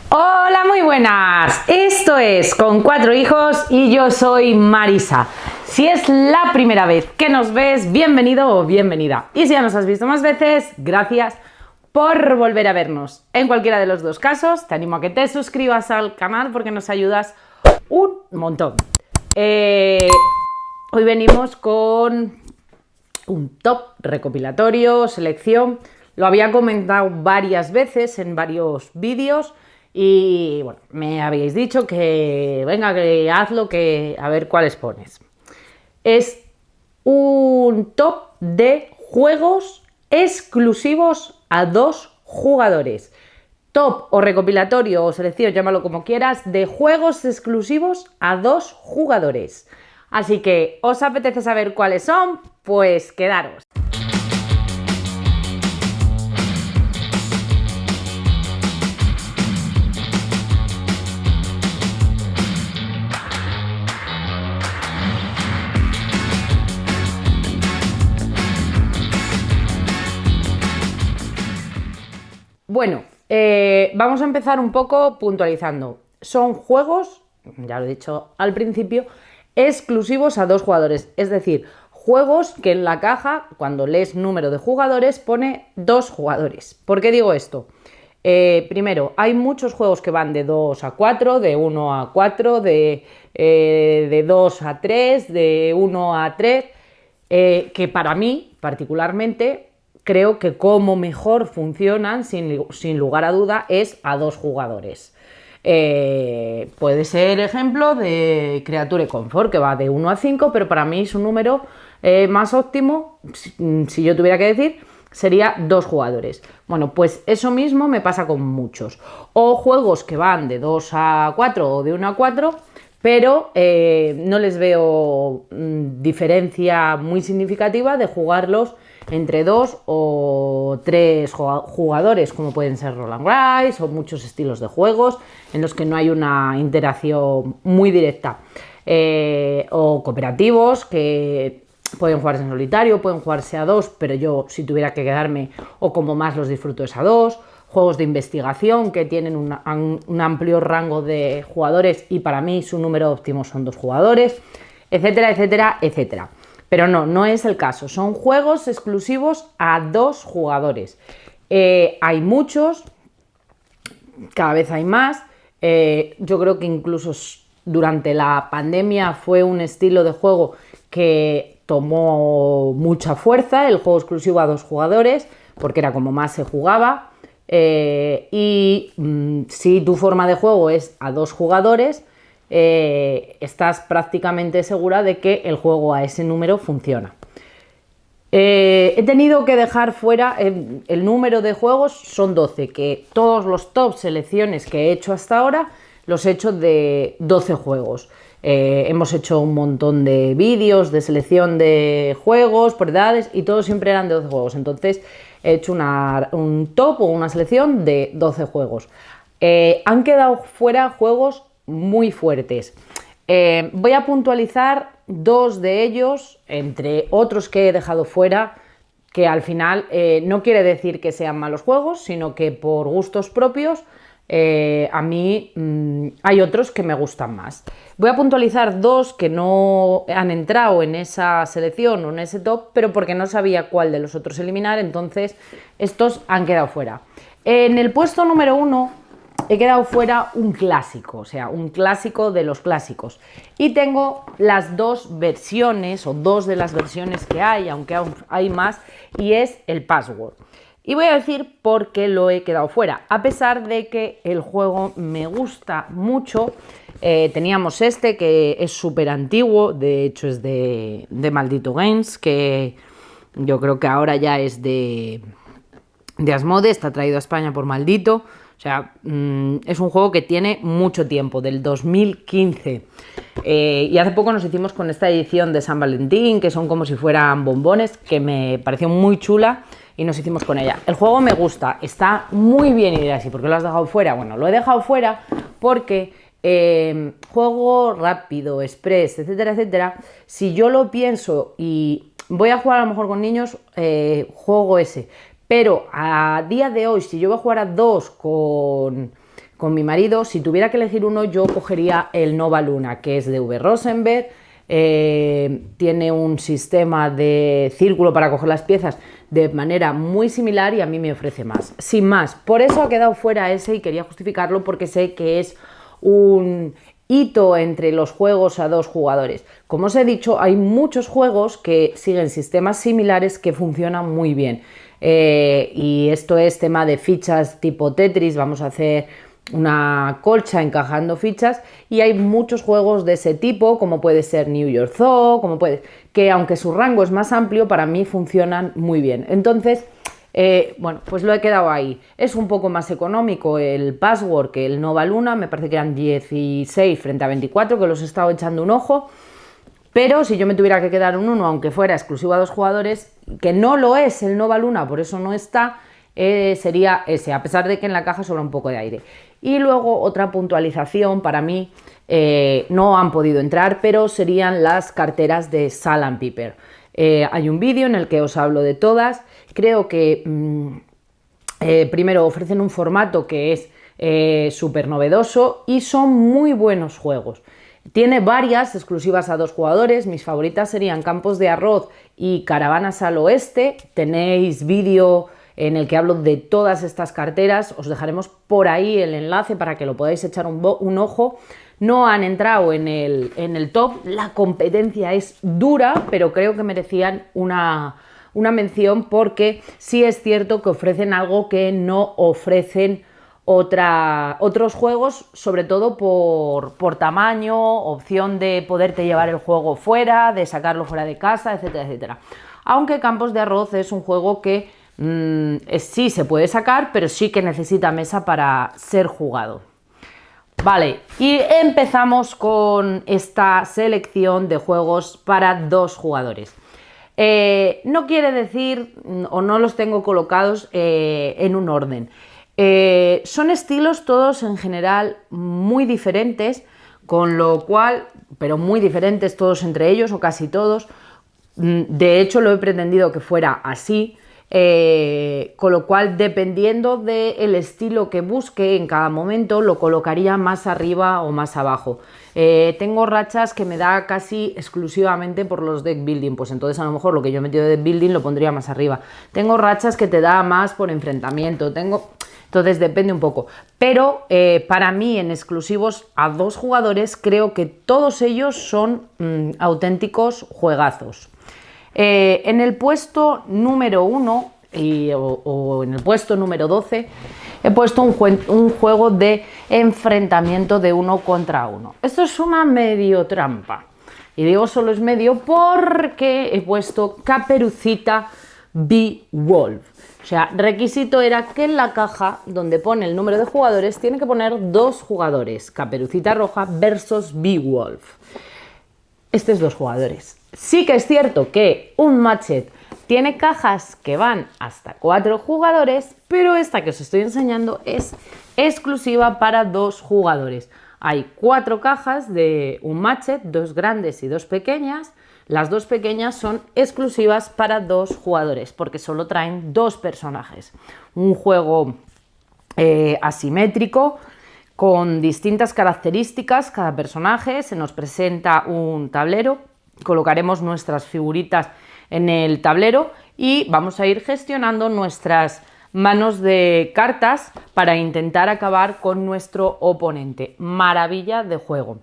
Hola, muy buenas. Esto es Con Cuatro Hijos y yo soy Marisa. Si es la primera vez que nos ves, bienvenido o bienvenida. Y si ya nos has visto más veces, gracias por volver a vernos. En cualquiera de los dos casos, te animo a que te suscribas al canal porque nos ayudas un montón. Hoy venimos con un top recopilatorio, selección. Lo había comentado varias veces en varios vídeos y bueno, me habéis dicho que venga, que hazlo, que a ver cuáles pones. Es un top de juegos exclusivos a 2 jugadores. Top o recopilatorio o selección, llámalo como quieras, de juegos exclusivos a 2 jugadores. Así que, ¿os apetece saber cuáles son? Pues quedaros. Bueno, vamos a empezar un poco puntualizando. Son juegos, ya lo he dicho al principio, exclusivos a 2 jugadores. Es decir, juegos que en la caja, cuando lees número de jugadores, pone 2 jugadores. ¿Por qué digo esto? Primero, hay muchos juegos que van de 2 a 4, de 1 a 4, de 2 a 3, de 1 a 3, que para mí, particularmente, creo que como mejor funcionan, sin lugar a duda, es a 2 jugadores. Puede ser ejemplo de Creature Comfort, que va de 1 a 5, pero para mí su número más óptimo, si yo tuviera que decir, sería 2 jugadores. Bueno, pues eso mismo me pasa con muchos. O juegos que van de 2 a 4 o de 1 a 4, pero no les veo diferencia muy significativa de jugarlos entre 2 o 3 jugadores, como pueden ser Roll and Rise o muchos estilos de juegos en los que no hay una interacción muy directa, o cooperativos que pueden jugarse en solitario, pueden jugarse a 2, pero yo, si tuviera que quedarme, o como más los disfruto, es a 2. Juegos de investigación que tienen un amplio rango de jugadores y para mí su número óptimo son 2 jugadores, etcétera, etcétera, etcétera. Pero no es el caso, son juegos exclusivos a 2 jugadores. Hay muchos, cada vez hay más. Yo creo que incluso durante la pandemia fue un estilo de juego que tomó mucha fuerza, el juego exclusivo a 2 jugadores, porque era como más se jugaba. Si tu forma de juego es a 2 jugadores, estás prácticamente segura de que el juego a ese número funciona. He tenido que dejar fuera el número de juegos, son 12, que todos los top selecciones que he hecho hasta ahora los he hecho de 12 juegos. Hemos hecho un montón de vídeos de selección de juegos por edades y todos siempre eran de 12 juegos, entonces he hecho un top o una selección de 12 juegos. Han quedado fuera juegos muy fuertes. Voy a puntualizar 2 de ellos, entre otros que he dejado fuera, que al final no quiere decir que sean malos juegos, sino que por gustos propios a mí hay otros que me gustan más. Voy a puntualizar 2 que no han entrado en esa selección o en ese top, pero porque no sabía cuál de los otros eliminar, entonces estos han quedado fuera. En el puesto número 1 he quedado fuera un clásico, o sea, un clásico de los clásicos. Y tengo las 2 versiones, o 2 de las versiones que hay, aunque aún hay más, y es el Password. Y voy a decir por qué lo he quedado fuera, a pesar de que el juego me gusta mucho. Teníamos este que es súper antiguo, de hecho es de Maldito Games, que yo creo que ahora ya es de Asmode, está traído a España por Maldito. O sea, es un juego que tiene mucho tiempo, del 2015. Y hace poco nos hicimos con esta edición de San Valentín, que son como si fueran bombones, que me pareció muy chula y nos hicimos con ella. El juego me gusta, está muy bien, y dirás, ¿y por qué lo has dejado fuera? Bueno, lo he dejado fuera porque juego rápido, express, etcétera, etcétera. Si yo lo pienso y voy a jugar a lo mejor con niños, juego ese. Pero a día de hoy, si yo voy a jugar a 2 con con mi marido. Si tuviera que elegir uno, yo cogería el Nova Luna, que es de V. Rosenberg. Tiene un sistema de círculo para coger las piezas de manera muy similar y a mí me ofrece más. Sin más, por eso ha quedado fuera ese y quería justificarlo porque sé que es un hito entre los juegos a 2 jugadores. Como os he dicho, hay muchos juegos que siguen sistemas similares que funcionan muy bien. Y esto es tema de fichas tipo Tetris, vamos a hacer una colcha encajando fichas y hay muchos juegos de ese tipo, como puede ser New York Zoo, que aunque su rango es más amplio, para mí funcionan muy bien. Entonces, bueno, pues lo he quedado ahí. Es un poco más económico el Password que el Nova Luna, me parece que eran 16 frente a 24, que los he estado echando un ojo. Pero si yo me tuviera que quedar un uno, aunque fuera exclusivo a 2 jugadores, que no lo es el Nova Luna, por eso no está, sería ese, a pesar de que en la caja sobra un poco de aire. Y luego otra puntualización, para mí no han podido entrar, pero serían las carteras de Salt & Pepper. Hay un vídeo en el que os hablo de todas. Creo que primero ofrecen un formato que es súper novedoso y son muy buenos juegos. Tiene varias exclusivas a 2 jugadores, mis favoritas serían Campos de Arroz y Caravanas al Oeste. Tenéis vídeo en el que hablo de todas estas carteras, os dejaremos por ahí el enlace para que lo podáis echar un ojo. No han entrado en el top, la competencia es dura, pero creo que merecían una mención porque sí es cierto que ofrecen algo que no ofrecen otros juegos, sobre todo por tamaño, opción de poderte llevar el juego fuera, de sacarlo fuera de casa, etcétera, etcétera. Aunque Campos de Arroz es un juego que sí se puede sacar, pero sí que necesita mesa para ser jugado. Vale, y empezamos con esta selección de juegos para 2 jugadores. No quiere decir, o no los tengo colocados en un orden. Son estilos todos en general muy diferentes, con lo cual, pero muy diferentes todos entre ellos o casi todos. De hecho, lo he pretendido que fuera así. Con lo cual, dependiendo del estilo que busque en cada momento, lo colocaría más arriba o más abajo. Tengo rachas que me da casi exclusivamente por los deck building, pues entonces a lo mejor lo que yo he metido de deck building lo pondría más arriba. Tengo rachas que te da más por enfrentamiento, entonces depende un poco. Pero para mí en exclusivos a 2 jugadores creo que todos ellos son auténticos juegazos. En el puesto número 1 o en el puesto número 12 he puesto un juego de enfrentamiento de 1 contra 1. Esto es una medio trampa. Y digo solo es medio porque he puesto Caperucita Beowulf. O sea, requisito era que en la caja donde pone el número de jugadores tiene que poner 2 jugadores. Caperucita Roja versus Beowulf. Este es 2 jugadores. Sí que es cierto que un Matchet tiene cajas que van hasta 4 jugadores, pero esta que os estoy enseñando es exclusiva para 2 jugadores. Hay 4 cajas de un Matchet, 2 grandes y 2 pequeñas. Las 2 pequeñas son exclusivas para 2 jugadores, porque solo traen 2 personajes. Un juego asimétrico, con distintas características cada personaje. Se nos presenta un tablero, colocaremos nuestras figuritas en el tablero y vamos a ir gestionando nuestras manos de cartas para intentar acabar con nuestro oponente. Maravilla de juego.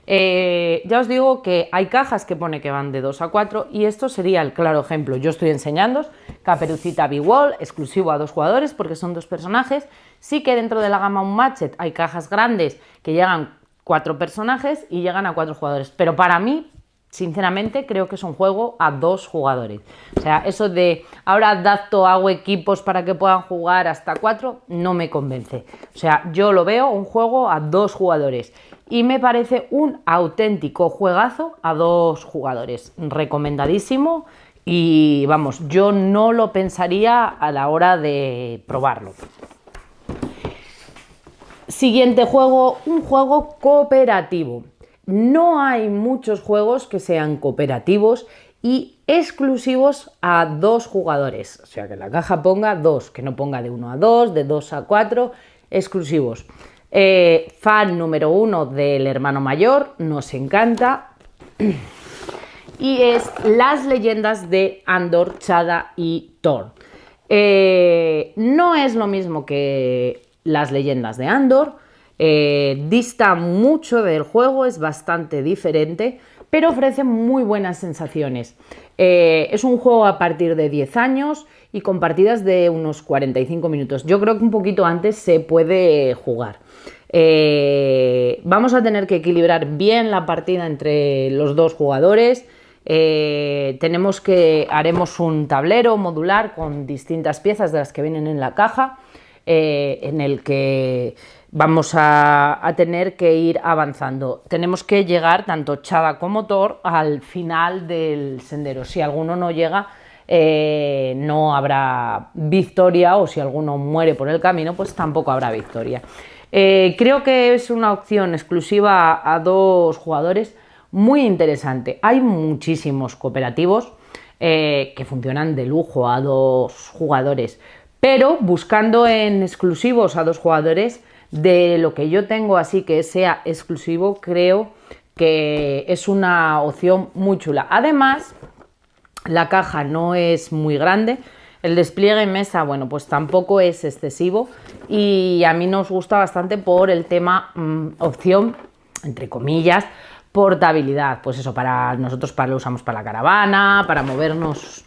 Ya os digo que hay cajas que pone que van de 2 a 4 y esto sería el claro ejemplo. Yo estoy enseñándoos Caperucita Beowulf, exclusivo a 2 jugadores porque son 2 personajes. Sí que dentro de la gama Matchet hay cajas grandes que llegan 4 personajes y llegan a 4 jugadores, pero para mí, sinceramente, creo que es un juego a 2 jugadores. O sea, eso de ahora adapto, hago equipos para que puedan jugar hasta 4, no me convence. O sea, yo lo veo un juego a 2 jugadores y me parece un auténtico juegazo a 2 jugadores. Recomendadísimo y vamos, yo no lo pensaría a la hora de probarlo. Siguiente juego, un juego cooperativo. No hay muchos juegos que sean cooperativos y exclusivos a 2 jugadores. O sea, que la caja ponga 2, que no ponga de 1 a 2, de 2 a 4, exclusivos. Fan número 1 del hermano mayor, nos encanta. Y es Las leyendas de Andor, Chada y Thor. No es lo mismo que Las leyendas de Andor, dista mucho del juego, es bastante diferente, pero ofrece muy buenas sensaciones. Es un juego a partir de 10 años y con partidas de unos 45 minutos. Yo creo que un poquito antes se puede jugar. Vamos a tener que equilibrar bien la partida entre los dos jugadores. Haremos un tablero modular con distintas piezas de las que vienen en la caja, en el que vamos a tener que ir avanzando. Tenemos que llegar, tanto Chada como Thor, al final del sendero. Si alguno no llega, no habrá victoria, o si alguno muere por el camino, pues tampoco habrá victoria. Creo que es una opción exclusiva a 2 jugadores muy interesante. Hay muchísimos cooperativos que funcionan de lujo a 2 jugadores, pero buscando en exclusivos a 2 jugadores, de lo que yo tengo así que sea exclusivo, creo que es una opción muy chula. Además, la caja no es muy grande, el despliegue en mesa, bueno, pues tampoco es excesivo, y a mí nos gusta bastante por el tema opción, entre comillas, portabilidad. Pues eso, nosotros lo usamos para la caravana, para movernos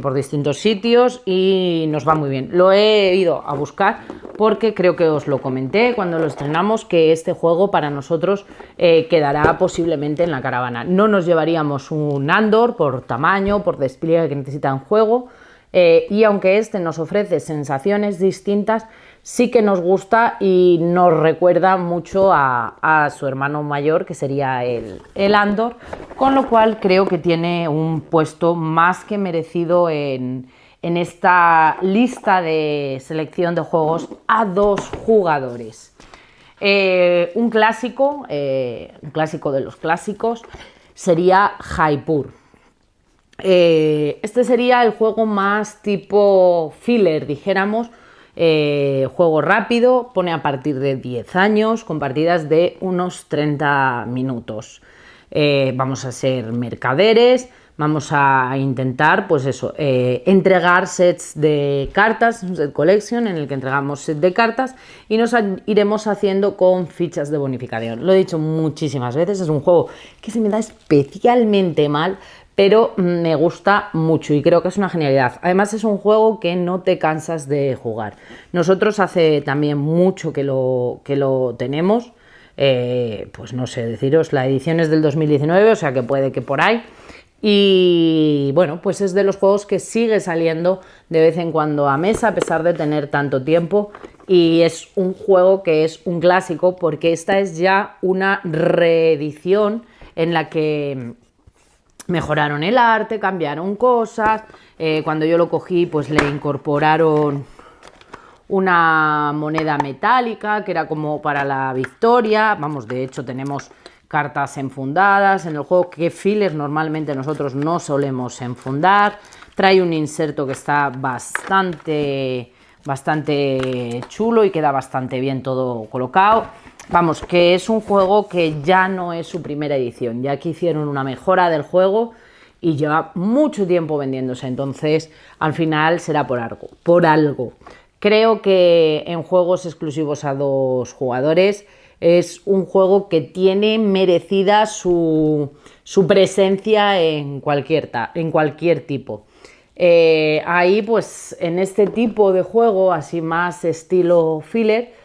por distintos sitios, y nos va muy bien. Lo he ido a buscar porque creo que os lo comenté cuando lo estrenamos, que este juego para nosotros quedará posiblemente en la caravana. No nos llevaríamos un Andor por tamaño, por despliegue que necesita un juego, y aunque este nos ofrece sensaciones distintas, sí que nos gusta y nos recuerda mucho a su hermano mayor, que sería el Andor, con lo cual creo que tiene un puesto más que merecido en esta lista de selección de juegos a 2 jugadores. Un clásico de los clásicos sería Jaipur. Este sería el juego más tipo filler, dijéramos. Juego rápido, pone a partir de 10 años, con partidas de unos 30 minutos. Vamos a ser mercaderes, vamos a intentar, pues eso, entregar sets de cartas, un set collection en el que entregamos set de cartas, y nos iremos haciendo con fichas de bonificación. Lo he dicho muchísimas veces, es un juego que se me da especialmente mal, pero me gusta mucho y creo que es una genialidad. Además, es un juego que no te cansas de jugar. Nosotros hace también mucho que lo tenemos, pues no sé deciros, la edición es del 2019, o sea que puede que por ahí. Y bueno, pues es de los juegos que sigue saliendo de vez en cuando a mesa, a pesar de tener tanto tiempo, y es un juego que es un clásico, porque esta es ya una reedición en la que mejoraron el arte, cambiaron cosas. Cuando yo lo cogí, pues le incorporaron una moneda metálica que era como para la victoria. Vamos, de hecho tenemos cartas enfundadas en el juego, que filler normalmente nosotros no solemos enfundar. Trae un inserto que está bastante chulo y queda bastante bien todo colocado. Vamos, que es un juego que ya no es su primera edición, ya que hicieron una mejora del juego y lleva mucho tiempo vendiéndose, entonces al final será por algo. Creo que en juegos exclusivos a 2 jugadores es un juego que tiene merecida su presencia en cualquier tipo. Ahí pues en este tipo de juego, así más estilo filler,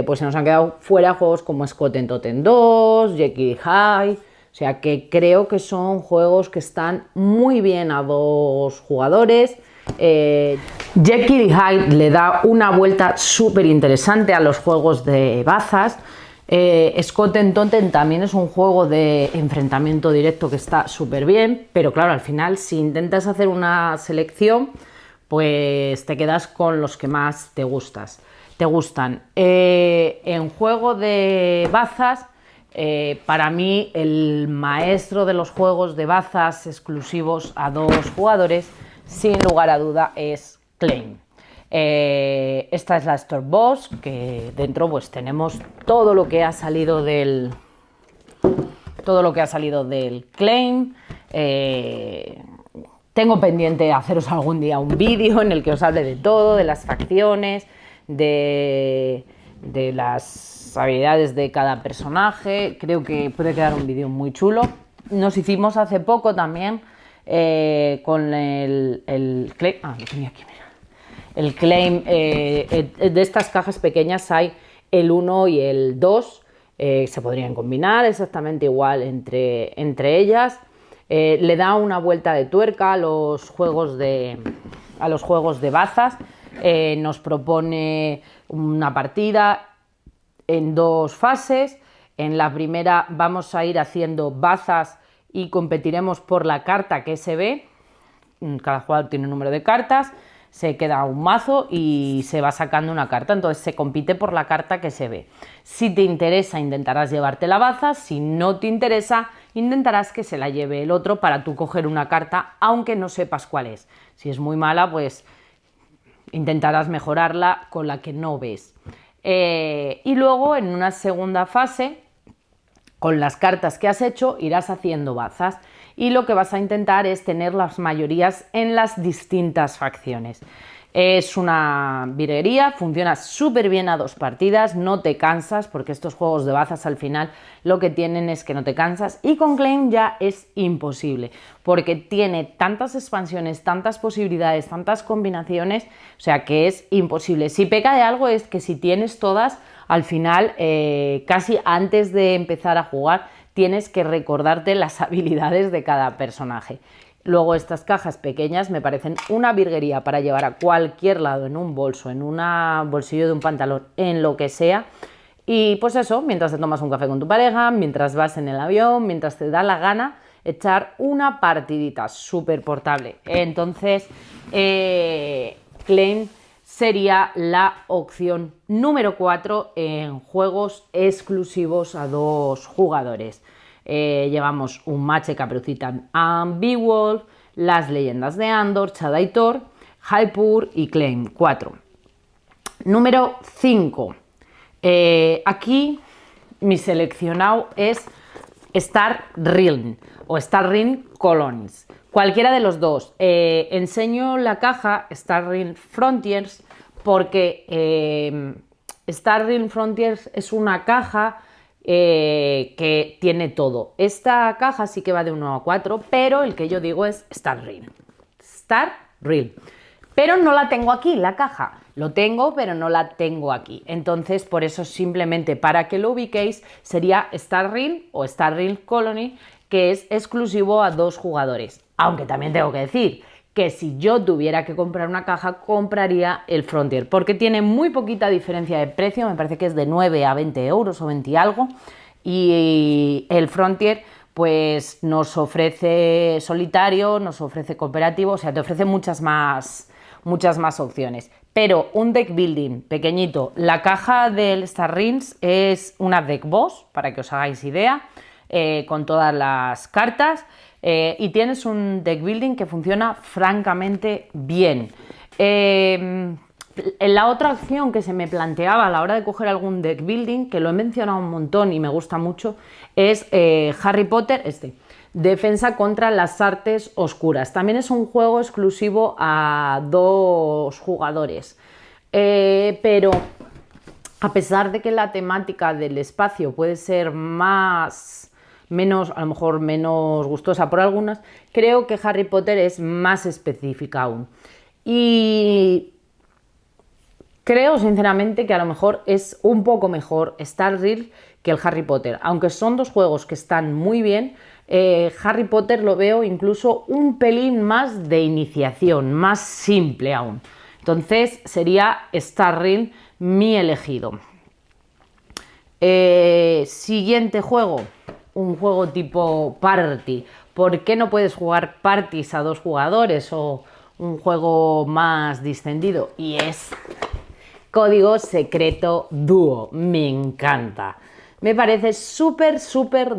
pues se nos han quedado fuera juegos como Skotten Totten 2, Jekyll Hyde, o sea que creo que son juegos que están muy bien a 2 jugadores. Jekyll Hyde le da una vuelta súper interesante a los juegos de bazas. Skotten Totten también es un juego de enfrentamiento directo que está súper bien, pero claro, al final si intentas hacer una selección, pues te quedas con los que más te gustan. En juego de bazas, para mí el maestro de los juegos de bazas exclusivos a 2 jugadores, sin lugar a duda, es Klein. Esta es la Store Boss, que dentro pues tenemos todo lo que ha salido del claim. Tengo pendiente haceros algún día un vídeo en el que os hable de todo, de las facciones, de las habilidades de cada personaje. Creo que puede quedar un vídeo muy chulo. Nos hicimos hace poco también con el claim. Lo tenía aquí, mira. El claim, de estas cajas pequeñas hay el 1 y el 2, se podrían combinar exactamente igual entre ellas. Le da una vuelta de tuerca a los juegos de bazas. Nos propone una partida en 2 fases. En la primera vamos a ir haciendo bazas y competiremos por la carta que se ve. Cada jugador tiene un número de cartas, se queda un mazo y se va sacando una carta, entonces se compite por la carta que se ve. Si te interesa, intentarás llevarte la baza; si no te interesa, intentarás que se la lleve el otro para tú coger una carta, aunque no sepas cuál es. Si es muy mala, pues intentarás mejorarla con la que no ves. Y luego, en una segunda fase, con las cartas que has hecho, irás haciendo bazas y lo que vas a intentar es tener las mayorías en las distintas facciones. Es una virguería, funciona súper bien a 2 partidas, no te cansas, porque estos juegos de bazas al final lo que tienen es que no te cansas, y con Claim ya es imposible, porque tiene tantas expansiones, tantas posibilidades, tantas combinaciones, o sea que es imposible. Si peca de algo es que si tienes todas, al final, casi antes de empezar a jugar, tienes que recordarte las habilidades de cada personaje. Luego, estas cajas pequeñas me parecen una virguería para llevar a cualquier lado, en un bolso, en un bolsillo de un pantalón, en lo que sea. Y pues eso, mientras te tomas un café con tu pareja, mientras vas en el avión, mientras te da la gana, echar una partidita súper portable. Entonces, Claim sería la opción número 4 en juegos exclusivos a 2 jugadores. Llevamos un Match, Caperucita and Beowulf, Las Leyendas de Andor, Shaddai Thor, Jaipur y Claim 4. Número 5. Aquí mi seleccionado es Star Realm o Star Realm Colonies. Cualquiera de los dos. Enseño la caja Star Realm Frontiers porque Star Realm Frontiers es una caja que tiene todo. Esta caja sí que va de 1 a 4, pero el que yo digo es Star Realm. Star Realm. Pero no la tengo aquí, la caja. Lo tengo, pero no la tengo aquí. Entonces, por eso, simplemente para que lo ubiquéis, sería Star Realm o Star Realm Colony, que es exclusivo a 2 jugadores. Aunque también tengo que decir que si yo tuviera que comprar una caja, compraría el Frontier, porque tiene muy poquita diferencia de precio, me parece que es de 9 a 20 euros o 20 y algo, y el Frontier pues nos ofrece solitario, nos ofrece cooperativo, o sea, te ofrece muchas más opciones. Pero un deck building pequeñito, la caja del Star Realms es una deck boss, para que os hagáis idea, con todas las cartas, y tienes un deck building que funciona francamente bien. La otra opción que se me planteaba a la hora de coger algún deck building, que lo he mencionado un montón y me gusta mucho, es Harry Potter, Defensa contra las Artes Oscuras. También es un juego exclusivo a 2 jugadores, pero a pesar de que la temática del espacio puede ser a lo mejor menos gustosa por algunas, creo que Harry Potter es más específica aún. Y creo sinceramente que a lo mejor es un poco mejor Star Realm que el Harry Potter. Aunque son 2 juegos que están muy bien, Harry Potter lo veo incluso un pelín más de iniciación, más simple aún. Entonces sería Star Realm mi elegido. Siguiente juego. Un juego tipo party. ¿Por qué no puedes jugar parties a 2 jugadores o un juego más distendido? Y es Código Secreto Dúo. Me encanta. Me parece súper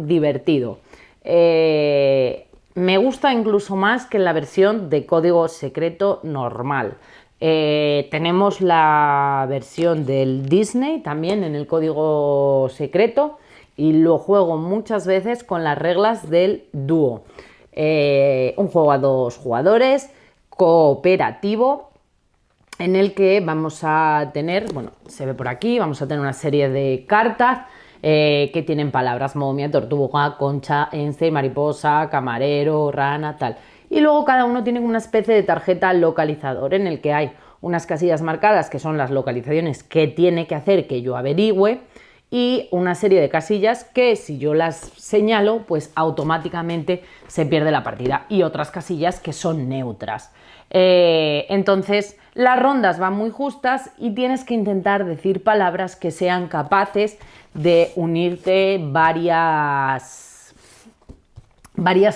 divertido. Me gusta incluso más que la versión de Código Secreto normal. Tenemos la versión del Disney también en el código secreto y lo juego muchas veces con las reglas del dúo. Un juego a 2 jugadores, cooperativo, en el que vamos a tener, bueno, se ve por aquí, vamos a tener una serie de cartas que tienen palabras momia, tortuga, concha, ence, mariposa, camarero, rana, tal. Y luego cada uno tiene una especie de tarjeta localizador en el que hay unas casillas marcadas que son las localizaciones que tiene que hacer que yo averigüe y una serie de casillas que si yo las señalo pues automáticamente se pierde la partida y otras casillas que son neutras. Entonces las rondas van muy justas y tienes que intentar decir palabras que sean capaces de unirte varias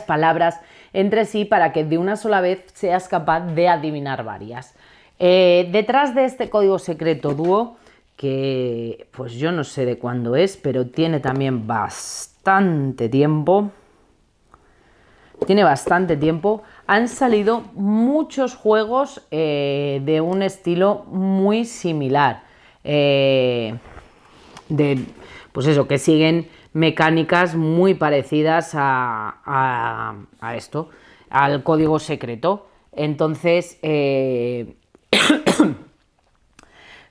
palabras entre sí para que de una sola vez seas capaz de adivinar varias. Detrás de este código secreto dúo, que pues yo no sé de cuándo es, pero tiene también bastante tiempo. Han salido muchos juegos de un estilo muy similar. Pues eso, que siguen mecánicas muy parecidas a esto, al código secreto. Entonces,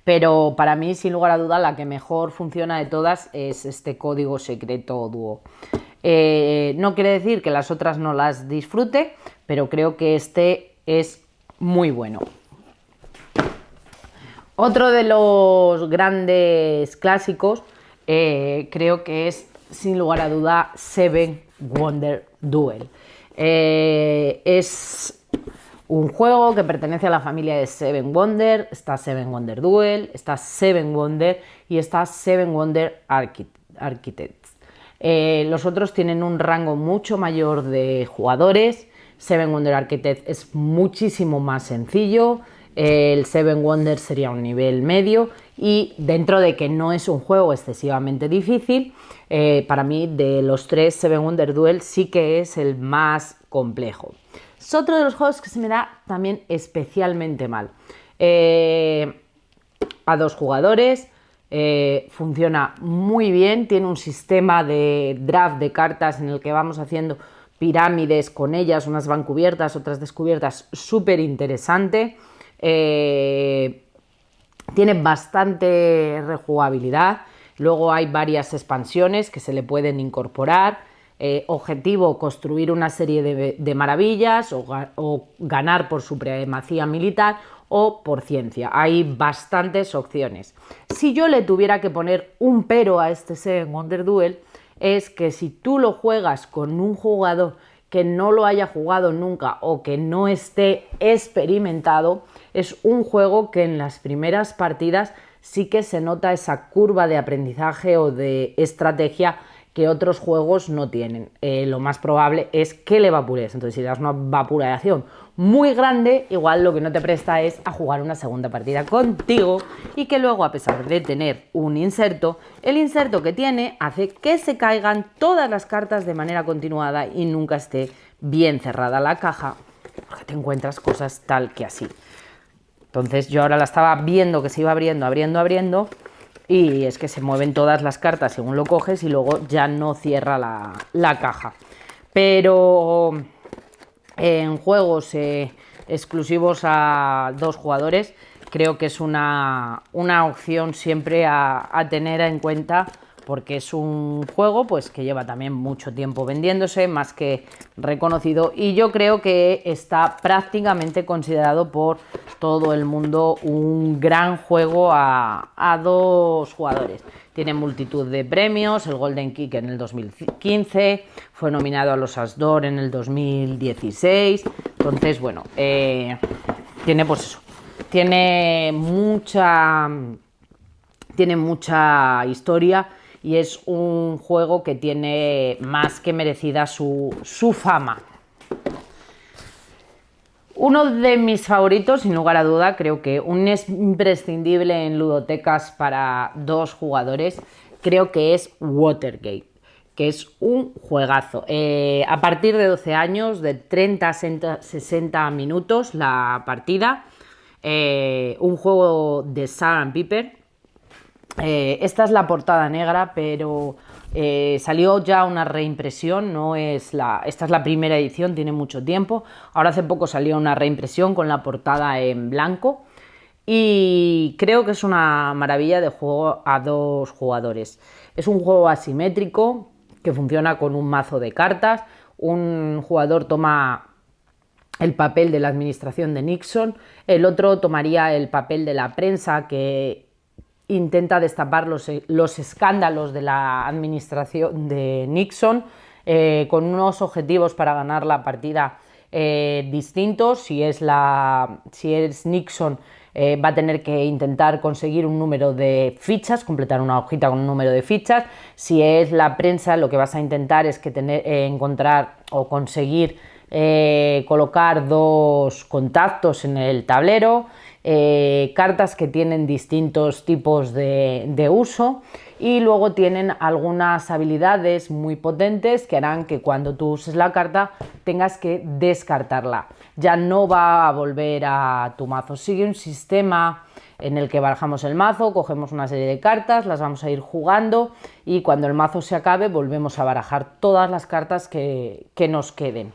pero para mí, sin lugar a duda, la que mejor funciona de todas es este código secreto dúo. No quiere decir que las otras no las disfrute, pero creo que este es muy bueno. Otro de los grandes clásicos creo que es, sin lugar a duda, Seven Wonder Duel. Es un juego que pertenece a la familia de Seven Wonder. Está Seven Wonder Duel, está Seven Wonder y está Seven Wonder Architects. Los otros tienen un rango mucho mayor de jugadores. Seven Wonder Architects es muchísimo más sencillo. El Seven Wonders sería un nivel medio y dentro de que no es un juego excesivamente difícil, para mí de los tres Seven Wonder Duel sí que es el más complejo. Es otro de los juegos que se me da también especialmente mal. A 2 jugadores, funciona muy bien, tiene un sistema de draft de cartas en el que vamos haciendo pirámides con ellas, unas van cubiertas, otras descubiertas, súper interesante. Tiene bastante rejugabilidad. Luego hay varias expansiones que se le pueden incorporar. Objetivo, construir una serie de maravillas o ganar por supremacía militar o por ciencia. Hay bastantes opciones. Si yo le tuviera que poner un pero a este Seven Wonder Duel, es que si tú lo juegas con un jugador que no lo haya jugado nunca o que no esté experimentado, es un juego que en las primeras partidas sí que se nota esa curva de aprendizaje o de estrategia que otros juegos no tienen. Lo más probable es que le vapures. Entonces, si das una vaporación muy grande, igual lo que no te presta es a jugar una segunda partida contigo y que luego, a pesar de tener un inserto, el inserto que tiene hace que se caigan todas las cartas de manera continuada y nunca esté bien cerrada la caja, porque te encuentras cosas tal que así. Entonces yo ahora la estaba viendo que se iba abriendo y es que se mueven todas las cartas según lo coges y luego ya no cierra la caja. Pero en juegos exclusivos a 2 jugadores creo que es una opción siempre a tener en cuenta, porque es un juego pues que lleva también mucho tiempo vendiéndose, más que reconocido, y yo creo que está prácticamente considerado por todo el mundo un gran juego a 2 jugadores. Tiene multitud de premios, el Golden Kick en el 2015, fue nominado a los Asdor en el 2016, entonces bueno, tiene pues eso, tiene mucha historia y es un juego que tiene más que merecida su fama. Uno de mis favoritos, sin lugar a duda, creo que un imprescindible en ludotecas para 2 jugadores, creo que es Watergate, que es un juegazo. A partir de 12 años, de 30 a 60 minutos la partida. un juego de Salt and Pepper. Esta es la portada negra, pero salió ya una reimpresión, esta es la primera edición, tiene mucho tiempo. Ahora hace poco salió una reimpresión con la portada en blanco y creo que es una maravilla de juego a 2 jugadores. Es un juego asimétrico que funciona con un mazo de cartas. Un jugador toma el papel de la administración de Nixon, el otro tomaría el papel de la prensa que intenta destapar los escándalos de la administración de Nixon, con unos objetivos para ganar la partida distintos. Si es Nixon, va a tener que intentar conseguir un número de fichas, completar una hojita con un número de fichas. Si es la prensa, lo que vas a intentar es encontrar o conseguir colocar 2 contactos en el tablero, cartas que tienen distintos tipos de uso, y luego tienen algunas habilidades muy potentes que harán que cuando tú uses la carta tengas que descartarla. Ya no va a volver a tu mazo. Sigue un sistema en el que barajamos el mazo, cogemos una serie de cartas, las vamos a ir jugando y cuando el mazo se acabe volvemos a barajar todas las cartas que nos queden.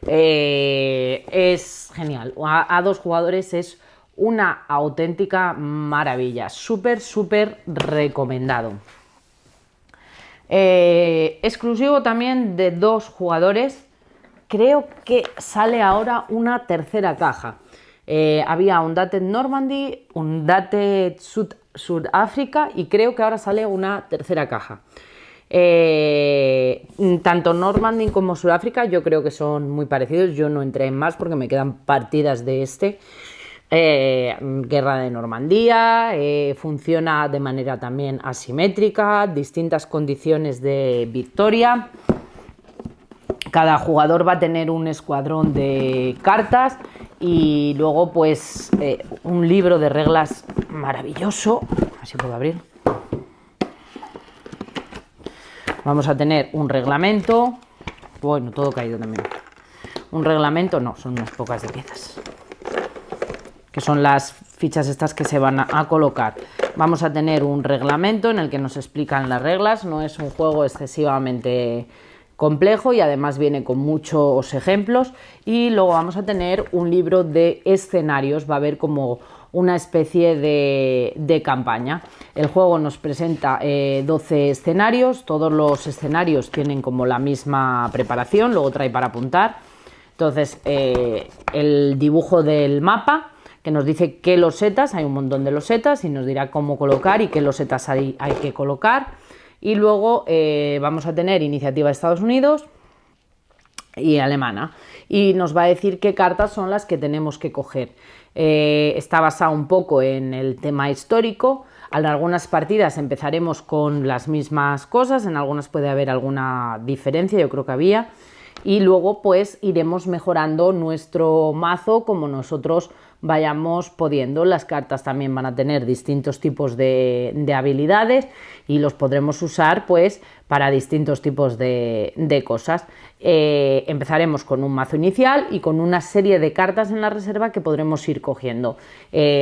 Es genial. A 2 jugadores es una auténtica maravilla. Súper recomendado. Exclusivo también de 2 jugadores. Creo que sale ahora una tercera caja. Había un Dated Normandy, un Dated Sudáfrica y creo que ahora sale una tercera caja. Tanto Normandy como Sudáfrica yo creo que son muy parecidos. Yo no entré en más porque me quedan partidas de este. Guerra de Normandía, funciona de manera también asimétrica, distintas condiciones de victoria. Cada jugador va a tener un escuadrón de cartas y luego pues un libro de reglas maravilloso. Así puedo abrir. Vamos a tener un reglamento. Bueno, todo caído también. Un reglamento, no, son unas pocas de piezas, que son las fichas estas que se van a colocar. Vamos a tener un reglamento en el que nos explican las reglas. No es un juego excesivamente complejo y además viene con muchos ejemplos. Y luego vamos a tener un libro de escenarios. Va a haber como una especie de campaña. El juego nos presenta 12 escenarios. Todos los escenarios tienen como la misma preparación. Luego trae para apuntar. Entonces, el dibujo del mapa, que nos dice qué losetas, hay un montón de losetas y nos dirá cómo colocar y qué losetas hay que colocar. Y luego vamos a tener iniciativa de Estados Unidos y alemana. Y nos va a decir qué cartas son las que tenemos que coger. Está basado un poco en el tema histórico. En algunas partidas empezaremos con las mismas cosas, en algunas puede haber alguna diferencia, yo creo que había. Y luego pues iremos mejorando nuestro mazo como nosotros vayamos pudiendo. Las cartas también van a tener distintos tipos de habilidades y los podremos usar pues para distintos tipos de cosas. Empezaremos con un mazo inicial y con una serie de cartas en la reserva que podremos ir cogiendo.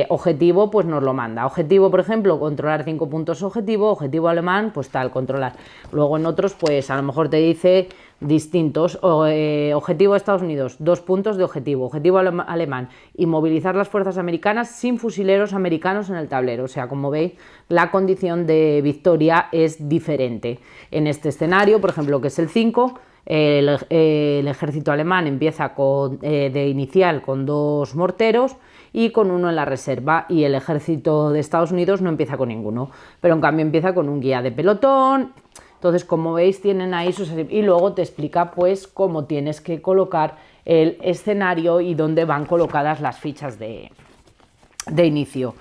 Objetivo pues nos lo manda. Objetivo, por ejemplo, controlar 5 puntos objetivo. Objetivo alemán, pues tal, controlar. Luego en otros pues a lo mejor te dice distintos. Objetivo de Estados Unidos, 2 puntos de objetivo. Objetivo alemán, inmovilizar las fuerzas americanas sin fusileros americanos en el tablero. O sea, como veis, la condición de victoria es diferente. En este escenario, por ejemplo, que es el 5, el ejército alemán empieza de inicial con 2 morteros y con 1 en la reserva, y el ejército de Estados Unidos no empieza con ninguno, pero en cambio empieza con un guía de pelotón. Entonces, como veis, tienen ahí sus... Y luego te explica pues cómo tienes que colocar el escenario y dónde van colocadas las fichas de inicio.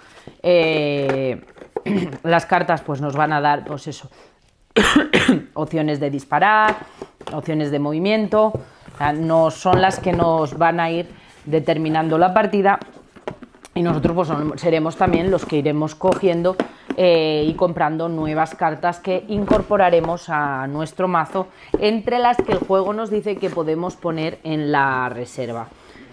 Las cartas pues nos van a dar pues eso, opciones de disparar, opciones de movimiento. O sea, no son las que nos van a ir determinando la partida, y nosotros pues seremos también los que iremos cogiendo y comprando nuevas cartas que incorporaremos a nuestro mazo, entre las que el juego nos dice que podemos poner en la reserva.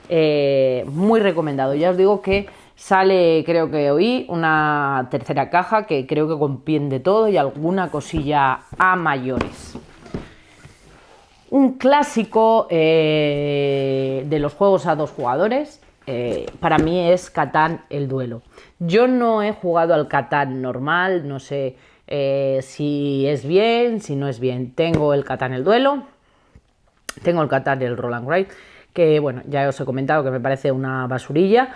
Muy recomendado. Ya os digo que Sale, creo que hoy, una tercera caja que creo que comprende todo y alguna cosilla a mayores. Un clásico de los juegos a dos jugadores, para mí es Catán el Duelo. Yo no he jugado al Catán normal, no sé si es bien, si no es bien. Tengo el Catán el Duelo, tengo el Catán el Roll and Ride, que bueno, ya os he comentado que me parece una basurilla,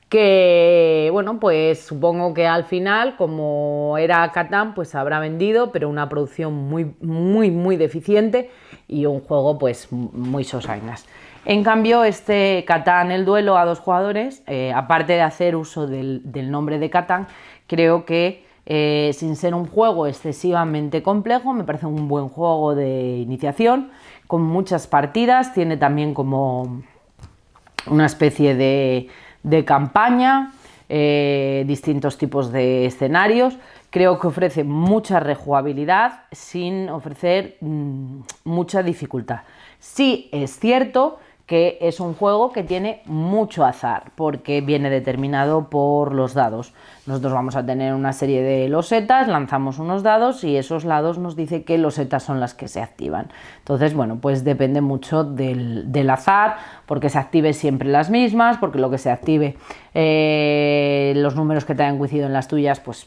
que bueno, pues supongo que al final, como era Catán, pues habrá vendido, pero una producción muy deficiente y un juego pues muy sosainas. En cambio, este Catán el Duelo a dos jugadores, aparte de hacer uso del nombre de Catán, creo que sin ser un juego excesivamente complejo, me parece un buen juego de iniciación, con muchas partidas, tiene también como una especie de campaña, distintos tipos de escenarios. Creo que ofrece mucha rejugabilidad sin ofrecer mucha dificultad. Sí es cierto que es un juego que tiene mucho azar, porque viene determinado por los dados. Nosotros vamos a tener una serie de losetas, lanzamos unos dados y esos lados nos dice qué losetas son las que se activan. Entonces, bueno, pues depende mucho del azar, porque se active siempre las mismas, porque lo que se active, los números que te hayan coincidido en las tuyas, pues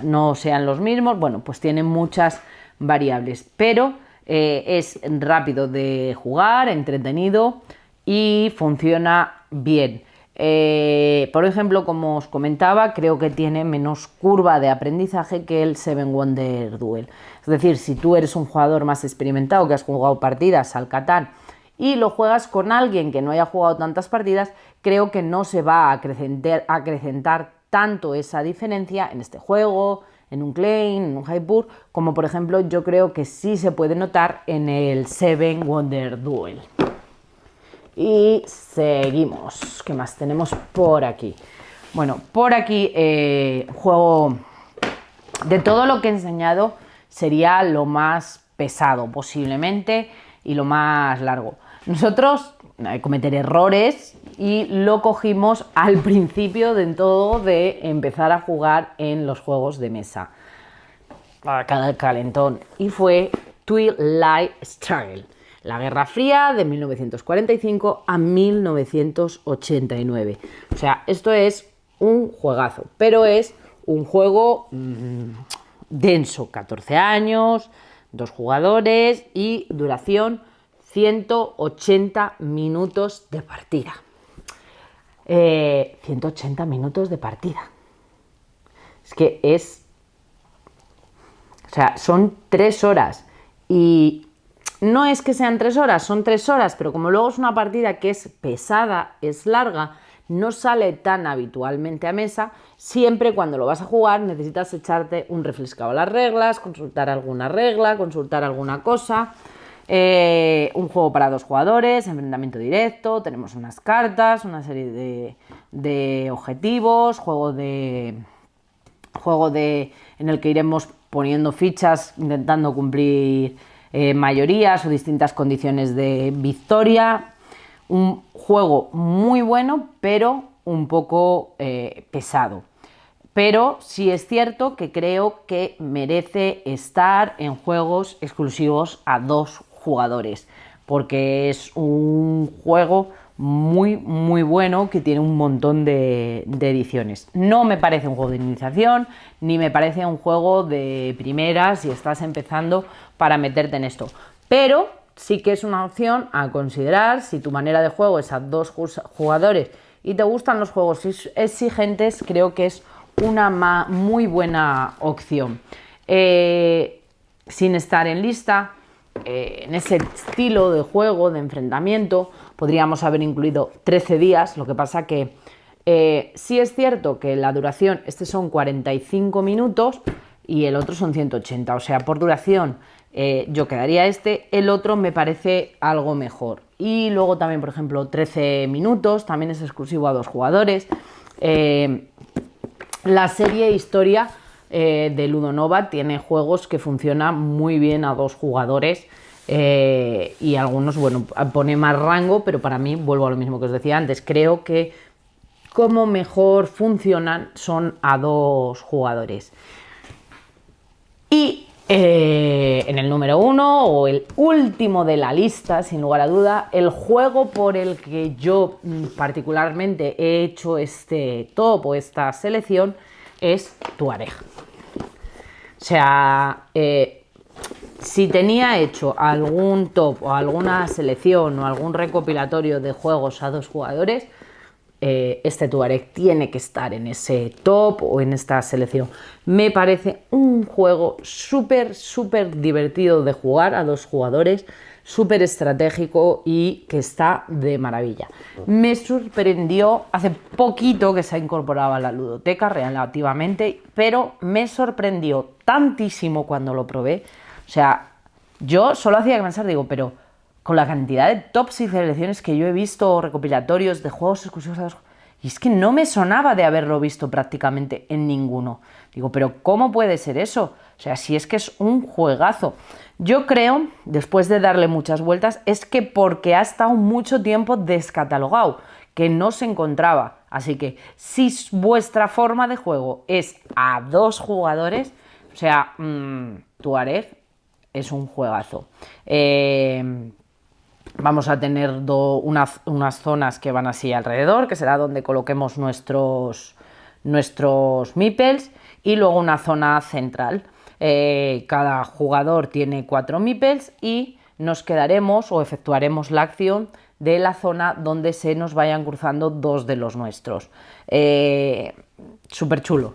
no sean los mismos. Bueno, pues tiene muchas variables, pero es rápido de jugar, entretenido y funciona bien. Por ejemplo, como os comentaba, creo que tiene menos curva de aprendizaje que el Seven Wonder Duel. Es decir, si tú eres un jugador más experimentado que has jugado partidas al Catán y lo juegas con alguien que no haya jugado tantas partidas, creo que no se va a acrecentar tanto esa diferencia en este juego, en un Klein, en un Jaipur, como por ejemplo yo creo que sí se puede notar en el Seven Wonder Duel. Y seguimos. ¿Qué más tenemos por aquí? Bueno, por aquí juego de todo lo que he enseñado sería lo más pesado posiblemente y lo más largo. Nosotros cometer errores y lo cogimos al principio de todo de empezar a jugar en los juegos de mesa a cada calentón, y fue Twilight Struggle, la Guerra Fría de 1945 a 1989. O sea, esto es un juegazo, pero es un juego denso, 14 años, 2 jugadores y duración 180 minutos de partida. 180 minutos de partida. Es que es... O sea, son 3 horas. Y no es que sean 3 horas, son 3 horas, pero como luego es una partida que es pesada, es larga, no sale tan habitualmente a mesa, siempre cuando lo vas a jugar necesitas echarte un refrescado a las reglas, consultar alguna regla, consultar alguna cosa. Un juego para 2 jugadores, enfrentamiento directo, tenemos unas cartas, una serie de objetivos, juego en el que iremos poniendo fichas intentando cumplir mayorías o distintas condiciones de victoria. Un juego muy bueno, pero un poco pesado. Pero sí es cierto que creo que merece estar en juegos exclusivos a 2 jugadores, porque es un juego muy bueno que tiene un montón de ediciones. No me parece un juego de iniciación, ni me parece un juego de primera si estás empezando para meterte en esto, pero sí que es una opción a considerar si tu manera de juego es a 2 jugadores y te gustan los juegos exigentes. Creo que es una muy buena opción. Sin estar en lista, en ese estilo de juego, de enfrentamiento, podríamos haber incluido 13 días, lo que pasa que sí es cierto que la duración, este son 45 minutos y el otro son 180, o sea, por duración yo quedaría el otro me parece algo mejor. Y luego también, por ejemplo, 13 minutos, también es exclusivo a 2 jugadores. La serie Historia de Ludonova tiene juegos que funcionan muy bien a 2 jugadores y algunos, bueno, pone más rango, pero para mí, vuelvo a lo mismo que os decía antes, creo que cómo mejor funcionan son a 2 jugadores. Y en el número 1, o el último de la lista, sin lugar a duda, el juego por el que yo particularmente he hecho este top o esta selección es Tuareg. O sea, si tenía hecho algún top o alguna selección o algún recopilatorio de juegos a 2 jugadores, este Tuareg tiene que estar en ese top o en esta selección. Me parece un juego súper divertido de jugar a 2 jugadores, súper estratégico y que está de maravilla. Me sorprendió hace poquito que se ha incorporado a la ludoteca relativamente, pero me sorprendió tantísimo cuando lo probé. O sea, yo solo hacía que pensar, digo, pero con la cantidad de tops y selecciones que yo he visto, recopilatorios de juegos exclusivos a 2, y es que no me sonaba de haberlo visto prácticamente en ninguno. Digo, pero ¿cómo puede ser eso? O sea, si es que es un juegazo. Yo creo, después de darle muchas vueltas, es que porque ha estado mucho tiempo descatalogado, que no se encontraba. Así que si vuestra forma de juego es a 2 jugadores, o sea, Tuareg es un juegazo. Vamos a tener unas zonas que van así alrededor, que será donde coloquemos nuestros meeples, y luego una zona central. Cada jugador tiene 4 meeples y nos quedaremos o efectuaremos la acción de la zona donde se nos vayan cruzando 2 de los nuestros. Súper chulo.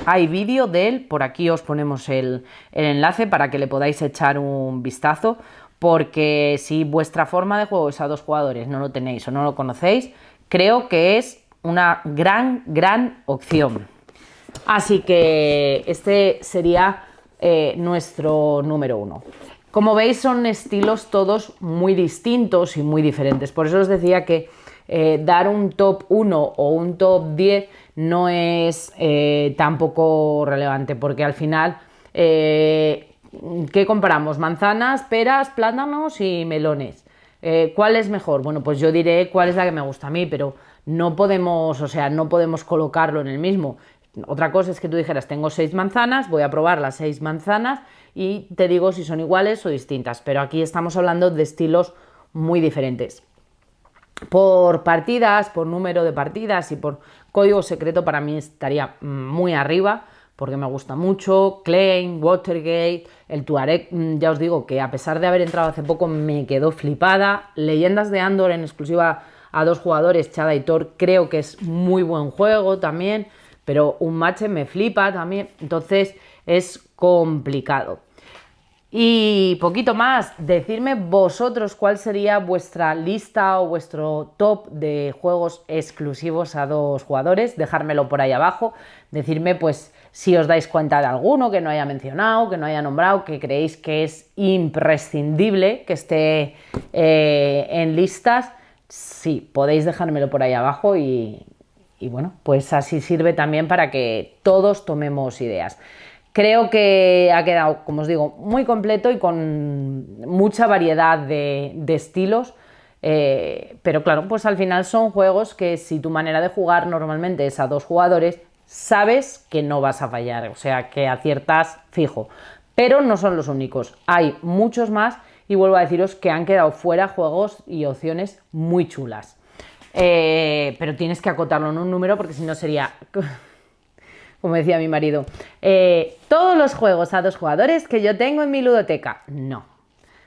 Hay vídeo de él, por aquí os ponemos el enlace para que le podáis echar un vistazo, porque si vuestra forma de juego es a 2 jugadores, no lo tenéis o no lo conocéis, creo que es una gran opción. Así que este sería nuestro número 1. Como veis, son estilos todos muy distintos y muy diferentes. Por eso os decía que dar un top 1 o un top 10 no es tampoco relevante, porque al final, ¿qué comparamos? Manzanas, peras, plátanos y melones. ¿Cuál es mejor? Bueno, pues yo diré cuál es la que me gusta a mí, pero no podemos, o sea, no podemos colocarlo en el mismo. Otra cosa es que tú dijeras, tengo 6 manzanas, voy a probar las 6 manzanas y te digo si son iguales o distintas, pero aquí estamos hablando de estilos muy diferentes. Por partidas, por número de partidas y por código secreto, para mí estaría muy arriba, porque me gusta mucho. Klein, Watergate, el Tuareg, ya os digo que a pesar de haber entrado hace poco me quedó flipada. Leyendas de Andor en exclusiva a 2 jugadores, Chada y Thor, creo que es muy buen juego también, pero un match me flipa también, entonces es complicado. Y poquito más, decidme vosotros cuál sería vuestra lista o vuestro top de juegos exclusivos a 2 jugadores, dejármelo por ahí abajo, decirme pues si os dais cuenta de alguno que no haya mencionado, que no haya nombrado, que creéis que es imprescindible que esté en listas. Sí, podéis dejármelo por ahí abajo y bueno, pues así sirve también para que todos tomemos ideas. Creo que ha quedado, como os digo, muy completo y con mucha variedad de estilos, pero claro, pues al final son juegos que si tu manera de jugar normalmente es a 2 jugadores, sabes que no vas a fallar, o sea, que aciertas fijo. Pero no son los únicos, hay muchos más y vuelvo a deciros que han quedado fuera juegos y opciones muy chulas. Pero tienes que acotarlo en un número porque si no sería... Como decía mi marido, todos los juegos a 2 jugadores que yo tengo en mi ludoteca. No.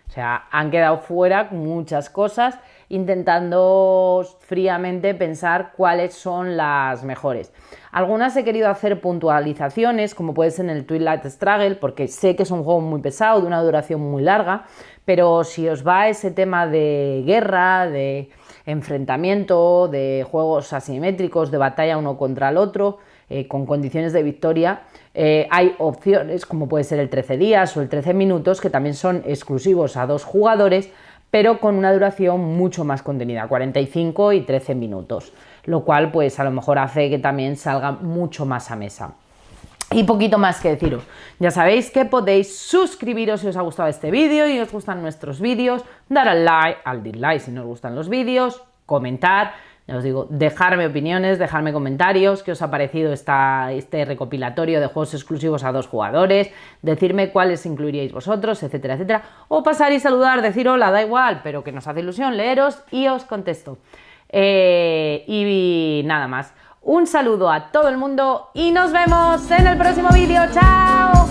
O sea, han quedado fuera muchas cosas, intentando fríamente pensar cuáles son las mejores. Algunas he querido hacer puntualizaciones, como puede ser en el Twilight Struggle, porque sé que es un juego muy pesado, de una duración muy larga, pero si os va ese tema de guerra, de enfrentamiento, de juegos asimétricos, de batalla uno contra el otro, con condiciones de victoria, hay opciones como puede ser el 13 días o el 13 minutos, que también son exclusivos a 2 jugadores, pero con una duración mucho más contenida, 45 y 13 minutos, lo cual pues a lo mejor hace que también salga mucho más a mesa. Y poquito más que deciros, ya sabéis que podéis suscribiros si os ha gustado este vídeo y os gustan nuestros vídeos, dar al like, al dislike si no os gustan los vídeos, comentar, Ya os digo, dejarme opiniones, dejarme comentarios, qué os ha parecido este recopilatorio de juegos exclusivos a 2 jugadores, decirme cuáles incluiríais vosotros, etcétera, etcétera. O pasar y saludar, decir hola, da igual, pero que nos hace ilusión leeros y os contesto. Y nada más. Un saludo a todo el mundo y nos vemos en el próximo vídeo. ¡Chao!